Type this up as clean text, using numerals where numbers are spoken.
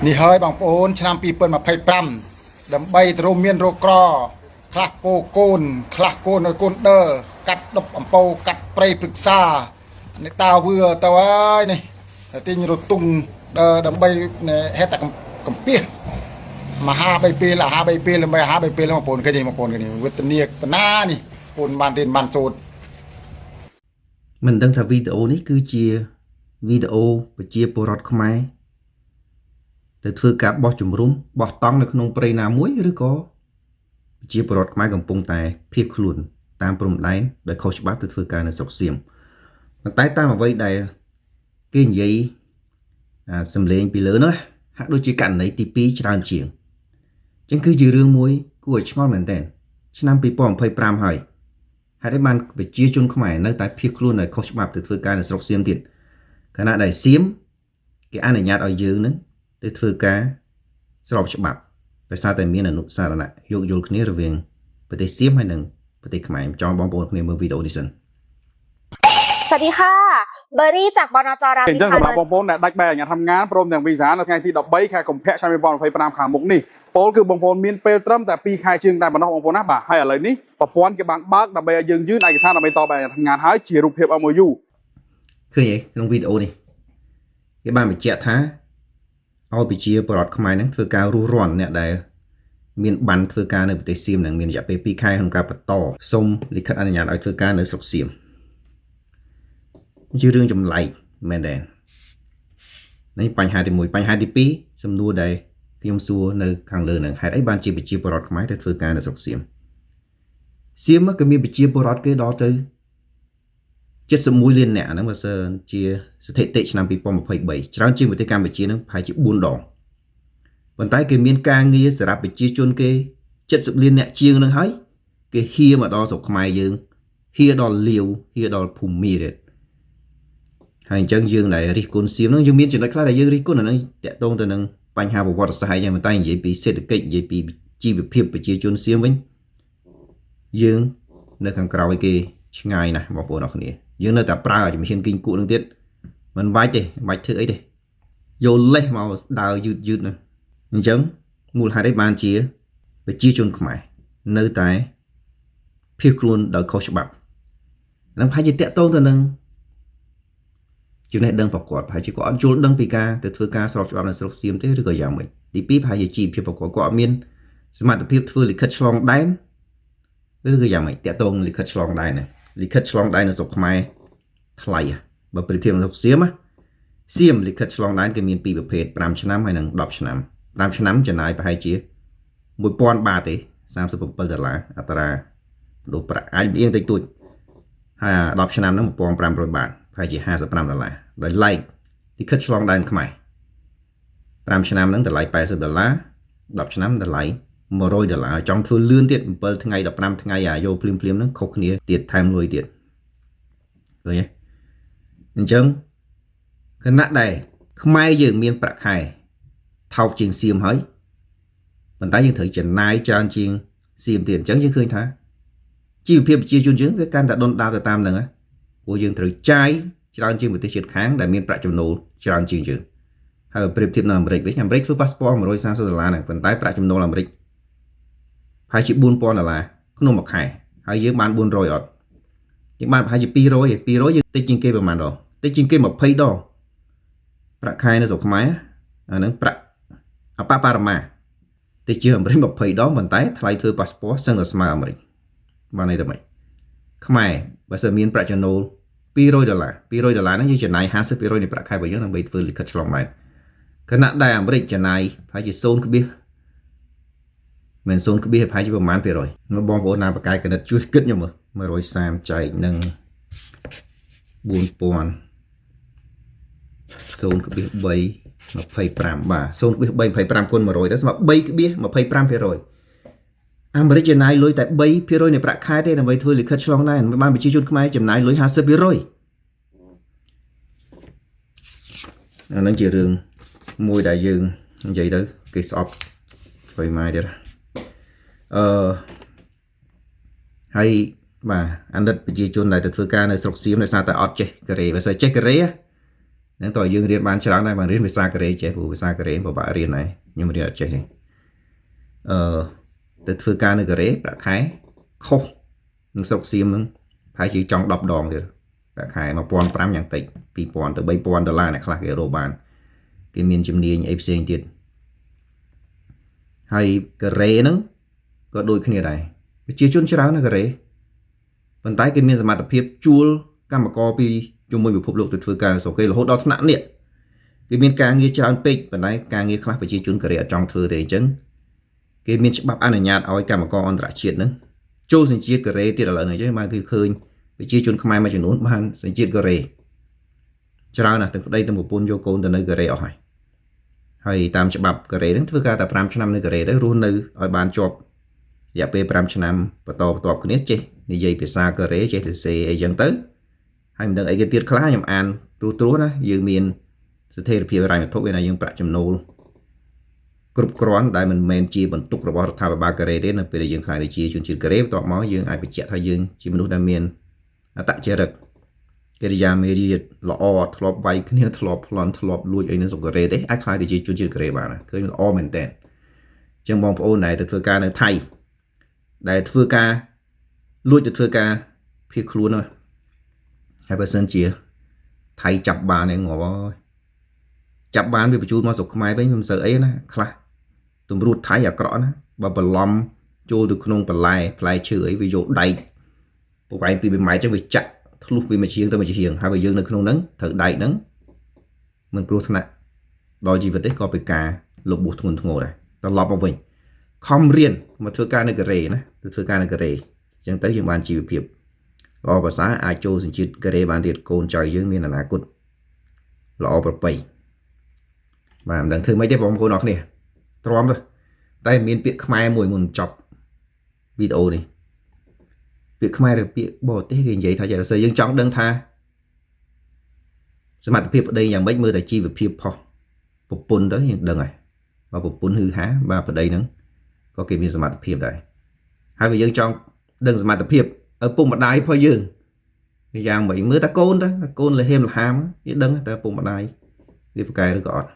នេះហើយបងប្អូនឆ្នាំ2025ដើម្បីទៅរួមមានរកក្រខ្លះពោកូនខ្លះកូនឲ្យកូនដើកាត់ដប់អំពៅកាត់ព្រៃព្រឹក្សានេះតាវឿទៅហើយនេះទិញរទុងដើម្បីហេតុតែកំពីមហាបីពេលអាហាបីពេលដើម្បីអាហាបីពេលបងប្អូនឃើញបងប្អូននេះវេទនាបណ្ណានេះបងប្អូនបានរៀនបានសូត្រមិនដឹងថាវីដេអូនេះគឺជាវីដេអូប្រជាពលរដ្ឋខ្មែរទៅធ្វើការបោះជំរំបោះតង់នៅក្នុងព្រៃណាមួយឬក៏ប្រជាពលរដ្ឋខ្មែរកំពុងតែភៀសខ្លួនតាមព្រំដែនដោយខុសច្បាប់ទៅធ្វើការនៅស្រុកសៀមប៉ុន្តែតាមអ្វីដែលគេនិយាយសំឡេងពីលើនោះហាក់ដូចជាករណីទី2ច្រើនជាងអញ្ចឹងគឺជារឿងមួយគួរឲ្យឆ្ងល់មែនទែនឆ្នាំ2025ហើយហេតុអីបានប្រជាជនខ្មែរនៅតែភៀសខ្លួនដោយខុសច្បាប់ទៅធ្វើការនៅស្រុកសៀមទៀតខណៈដែលសៀមគេអនុញ្ញាតឲ្យយើងនឹងទៅធ្វើការស្របច្បាប់ដោយសារតែមានអនុសារណៈយោគយល់គ្នារវាងប្រទេសសៀមហើយនិងប្រទេសខ្មែរចង់បងប្អូនគ្នាមើលវីដេអូនេះសិនสวัสดีค่ะเบอร์รี่จากบนจรามอินทราសម្រាប់បងប្អូនដែលដាច់បែរអាជ្ញាทำงานព្រមទាំងវីសានៅថ្ងៃទី13ខែកុម្ភៈឆ្នាំ2025ខាងមុខនេះពលគឺបងប្អូនមានពេលត្រឹមតែ2ខែជាងតែប៉ុណ្ណោះបងប្អូនណាបាទហើយឥឡូវនេះប្រព័ន្ធគេបានបើកដើម្បីឲ្យយើងยื่នឯកសារដើម្បីតបអាជ្ញាทำงานហើយជារូបភាព MOU ឃើញទេក្នុងវីដេអូនេះគេបានបញ្ជាក់ថាឲ្យប្រជាពលរដ្ឋខ្មែរនឹងធ្វើការរុះរាន់អ្នកដែលមានបានធ្វើការនៅប្រទេសសៀមនឹងមានរយៈពេល2ខែក្នុងការបន្តសូមលិខិតអនុញ្ញាតឲ្យធ្វើការនៅស្រុកសៀមជារឿងចម្លែកមែនទេនេះបញ្ហាទី1បញ្ហាទី2សំណួរដែលខ្ញុំសួរនៅខាងលើនឹងហេតុអីបានជាប្រជាពលរដ្ឋខ្មែរទៅធ្វើការនៅស្រុកសៀមសៀមក៏មានប្រជាពលរដ្ឋគេដល់ទៅ71លាននាក់ហ្នឹងបើសិនជាស្ថិតិឆ្នាំ2023ច្រើនជាងប្រទេសកម្ពុជានឹងប្រហែលជា4ដងប៉ុន្តែគេមានការងារសម្រាប់ប្រជាជនគេ70លាននាក់ជាងនឹងហើយគេហៀមកដល់ស្រុកខ្មែរយើងហៀដល់លាវហៀដល់ភូមិទៀតហើយអញ្ចឹងយើងដែលរិះគន់សៀមហ្នឹងយើងមានចំណុចខ្លះដែលយើងរិះគន់អាហ្នឹងតាក់ទងទៅនឹងបញ្ហាប្រវត្តិសាស្ត្រយ៉ាងតែនិយាយពីសេដ្ឋកិច្ចនិយាយពីជីវភាពប្រជាជនសៀមវិញយើងនៅខាងក្រោយគេឆ្ងាយណាស់បងប្អូនអរគ្នាយើងនៅតែប្រើជំហានគីងគក់នឹងទៀតមិនបាច់ទេមិនបាច់ធ្វើអីទេយកលេសមកដើរយឺតណាអញ្ចឹងមូលហេតុអីបានជាប្រជាជនខ្មែរនៅតែភៀសខ្លួនដោយខុសច្បាប់នឹងប្រហែលជាតាក់ទងទៅនឹងចំណេះដឹងប្រកបប្រហែលជាគាត់អត់យល់ដឹងពីការទៅធ្វើការស្របច្បាប់នៅស្រុកសៀមទេឬក៏យ៉ាងម៉េចទី2ប្រហែលជាជីវភាពប្រកបគាត់អត់មានសមត្ថភាពធ្វើលិខិតឆ្លងដែនឬក៏យ៉ាងម៉េចតាក់ទងលិខិតឆ្លងដែនណាលិខិតឆ្លងដែននៅស្រុកខ្មែរថ្លៃបើប្រៀបធៀបនឹងស្រុកសៀមសៀមលិខិតឆ្លងដែនគេមានពីរប្រភេទ5ឆ្នាំហើយនិង10ឆ្នាំ5ឆ្នាំចំណាយប្រហែលជា1000បាតទេ$37អត្រាដូរប្រាក់អាចអៀងតិចតួចហើយ10ឆ្នាំហ្នឹង1500បាតប្រហែលជា$55ដោយឡែកលិខិតឆ្លងដែនខ្មែរ5ឆ្នាំហ្នឹងតម្លៃ$80 10ឆ្នាំតម្លៃ$100ចង់ធ្វើលឿនទៀត7ថ្ងៃ15ថ្ងៃយកភ្លាមហ្នឹងខុសគ្នាទៀតថែមលុយទៀតឃើញទេអញ្ចឹងគណៈដែរខ្មែរយើងមានប្រាក់ខែថោកជាងសៀមហើយប៉ុន្តែយើងត្រូវចំណាយច្រើនជាងសៀមទៀតអញ្ចឹងយើងឃើញថាជីវភាពប្រជាជនយើងវាកាន់តែដុនដាបទៅតាមហ្នឹងព្រោះយើងត្រូវចាយច្រើនជាងប្រទេសជិតខាងដែលមានប្រាក់ចំណូលច្រើនជាងយើងហើយប្រៀបធៀបនៅអាមេរិកវិញអាមេរិកធ្វើប៉ាសពត$130ហ្នឹងប៉ុន្តែប្រាក់ចំណូលអាមេរិកប្រហែលជា$4000ក្នុងមួយខែហើយយើងបាន400អត់យើងបានប្រហែលជា200យើងតិចជាងគេប្រហែលដងតិចជាងគេ20ដងប្រាក់ខែនៅស្រុកខ្មែរអាហ្នឹងប្រាក់អបបរមាតិចជាងអាមេរិក20ដងប៉ុន្តែថ្លៃធ្វើប៉ាសពតសឹងតែស្មើអាមេរិកបានន័យថាម៉េចខ្មែរបើសិនមានប្រាក់ចំណូល$200ហ្នឹងយើងចំណាយ50%នៃប្រាក់ខែរបស់យើងដើម្បីធ្វើលិខិតឆ្លងដែនខណៈដែលអាមេរិកចំណាយប្រហែលជា0.0មិន0.ប្រហែលជាប្រមាណ%នៅបងប្អូនណាបកាយកណិតជួយគិតខ្ញុំមើល130ចែកនឹង4000 0.3 25បាទ 0.3 25គុណ100ទៅស្មើ 3.25% អាមេរិកចំណាយលុយតែ 3% នៃប្រាក់ខែទេដើម្បីធ្វើលិខិតឆ្លងដែនបានប្រជាជនខ្មែរចំណាយលុយ 50% អានឹងជារឿងមួយដែលយើងនិយាយទៅគេស្អប់ឆ្លុយម៉ាយទៀតហើយបាទអាណិតប្រជាជនដែលទៅធ្វើការនៅស្រុកសៀមដោយសារតែអត់ចេះកូរ៉េបើសិនចេះកូរ៉េ នឹងតើយើងរៀនបានច្រើនដែរបានរៀនភាសាកូរ៉េចេះព្រោះភាសាកូរ៉េពិបាករៀនហើយខ្ញុំរៀនអត់ចេះទេទៅធ្វើការនៅកូរ៉េប្រាក់ខែខុសនឹងស្រុកសៀមនឹងប្រហែលជាចង់10 ដងទៀតប្រាក់ខែ 1,500 យ៉ាងតិច 2,000 ទៅ 3,000 ដុល្លារអ្នកខ្លះគេរកបានគេមានជំនាញអីផ្សេងទៀតហើយកូរ៉េហ្នឹងក៏ដូចគ្នាដែរប្រជាជនច្រើននៅកូរ៉េប៉ុន្តែគេមានសមត្ថភាពជួលកម្មករពីជុំវិញពិភពលោកទៅធ្វើការស្រុកគេរហូតដល់ថ្នាក់នេះគេមានការងារច្រើនពេកប៉ុន្តែការងារខ្លះប្រជាជនកូរ៉េអត់ចង់ធ្វើទេអញ្ចឹងគេមានច្បាប់អនុញ្ញាតឲ្យកម្មករអន្តរជាតិហ្នឹងចូលសញ្ជាតិកូរ៉េទៀតឥឡូវនេះអញ្ចឹងមកគឺឃើញប្រជាជនខ្មែរមួយចំនួនបានសញ្ជាតិកូរ៉េច្រើនណាស់ទាំងប្តីទាំងប្រពន្ធយកកូនទៅនៅកូរ៉េអស់ហើយតាមច្បាប់កូរ៉េហ្នឹងធ្វើការតែ5 ឆ្នាំនៅកូរ៉េទៅរស់នៅឲ្យបានជាប់រយៈពេល5 ឆ្នាំបន្តបន្ទាប់គ្នាចេះនិយាយភាសាកូរ៉េចេះទៅសេអីចឹងទៅហើយមិនដឹងអីគេទៀតខ្លះខ្ញុំអានត្រួសណាយើងមានស្ថិរភាពហិរញ្ញវត្ថុវាថាយើងប្រាក់ចំណូលគ្រប់គ្រាន់ដែលមិនមែនជាបន្ទុករបស់រដ្ឋាភិបាលកូរ៉េទេនៅពេលដែលយើងខ្លាយទៅជាជនជាតិកូរ៉េបន្ទាប់មកយើងអាចបញ្ជាក់ថាយើងជាមនុស្សដែលមានអត្តចរិតកិរិយាមេរយាទល្អធ្លាប់វាយគ្នាធ្លាប់ប្លន់ធ្លាប់លួចអីនៅស្រុកកូរ៉េទេអាចខ្លាយទៅជាជនជាតិកូរ៉េបានឃើញល្អមែនតើអញ្ចឹងបងប្អូនដែលទៅធ្វើការនៅថៃដែលធ្វើការលួចទៅធ្វើការភៀសខ្លួនហ្នឹងហើយបើសិនជាថៃចាប់បានឯងងាប់ហើយចាប់បានវាបញ្ជូនមកស្រុកខ្មែរវិញមិនសូវអីណាខ្លះទម្រួតថៃអាក្រក់ណាបើបន្លំចូលទៅក្នុងបន្លែផ្លែឈើអីវាយកដែកប្រវែង2 ម៉ែត្រចឹងវាចាក់ធ្លុះពីមួយជាងទៅមួយជាងហើយបើយើងនៅក្នុងហ្នឹងត្រូវដែកហ្នឹងមិនគ្រោះថ្នាក់ដល់ជីវិតទេក៏ពិការលបួសធ្ងន់ធ្ងរដែរត្រឡប់មកវិញខំរៀនមកធ្វើការនៅកូរ៉េណាទៅធ្វើការនៅកូរ៉េអញ្ចឹងទៅយើងបានជីវភាពល្អប្រសើរអាចចូលសញ្ជាតិកូរ៉េបានទៀតកូនចៅយើងមានអនាគតល្អប្រពៃបាទមិនដឹងធ្វើម៉េចទេបងប្អូនអរគ្នាទ្រាំទៅតែមានពាក្យខ្មែរមួយមុនចប់វីដេអូនេះពាក្យខ្មែរឬពាក្យបរទេសគេនិយាយថាយ៉ាងស្អីយើងចង់ដឹងថាសមត្ថភាពប្តីយ៉ាងម៉េចមើលតែជីវភាពផុសប្រពន្ធទៅយើងដឹងហើយបើប្រពន្ធហឺហាបាទប្តីហ្នឹងក៏គេមានសមត្ថភាពដែរហើយបើយើងចង់ដឹងសមត្ថភាពឪពុកម្ដាយរបស់យើងយ៉ាងម៉េចមើលតែកូនទៅកូនលះហេមលះហាមយើងដឹងតែឪពុកម្ដាយវាប្រកែឬក៏អត់